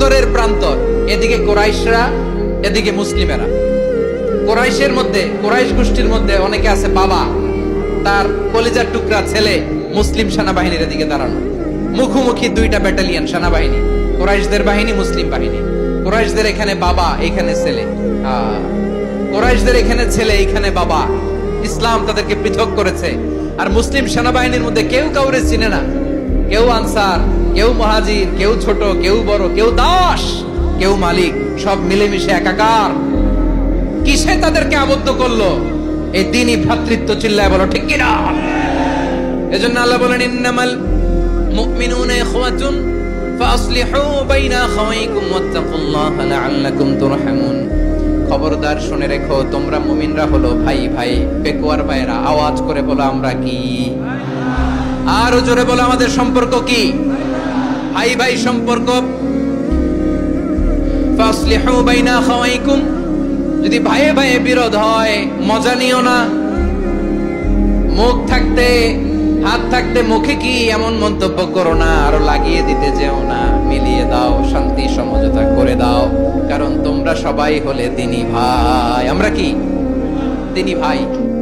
বদরের প্রান্তর, এদিকে কোরাইশরা, এদিকে মুসলিমেরা। কোরাইশের মধ্যে, কোরাইশ গোষ্ঠীর মধ্যে অনেকে আছে বাবা, তার কলিজার টুকরা ছেলে মুসলিম সেনাবাহিনীর এদিকে দাঁড়ানো, মুখোমুখি দুইটা ব্যাটালিয়ন সেনাবাহিনী, কোরাইশদের বাহিনী, মুসলিম বাহিনী। কোরাইশদের এখানে বাবা, এখানে ছেলে, কোরাইশদের এখানে ছেলে, এখানে বাবা। ইসলাম তাদেরকে পৃথক করেছে। আর মুসলিম সেনাবাহিনীর মধ্যে কেউ কাউরে চিনে না, কেউ আনসার, কেউ মুহাজির, কেউ ছোট, কেউ বড়, কেউ দাস, কেউ মালিক, সব মিলেমিশে একাকার। কিসে তাদেরকে আবদ্ধ করলো? এই দ্বীনি ভ্রাতৃত্ব। চিল্লায় বলো ঠিক কিনা? এজন্য আল্লাহ বলেন, ইন্নামাল মুমিনুনা ইখওয়াতুন ফাসলিহু বাইনা আখাওয়াইকুম ওয়াত্তাকুল্লাহা লাআল্লাকুম তুরহামুন। খবরদার শুনে রেখো, তোমরা মুমিনরা হলো ভাই ভাই। বেকুয়ার ভাইরা আওয়াজ করে বলো আমরা কি? আরো জোরে বলো আমাদের সম্পর্ক কি? ভাই ভাই সম্পর্ক। ফাসলিহু বাইনা আখাওয়াইকুম, যদি ভাইয়ে ভাইয়ে বিরোধ হয় মজা নিও না। মুখ থাকতে, হাত থাকতে মুখে কি এমন মন্তব্য করো না, আরো লাগিয়ে দিতে যেও না। মিলিয়ে দাও, শান্তি সমঝোতা করে দাও, কারণ তোমরা সবাই হলে দ্বীনি ভাই। আমরা কি? দ্বীনি ভাই।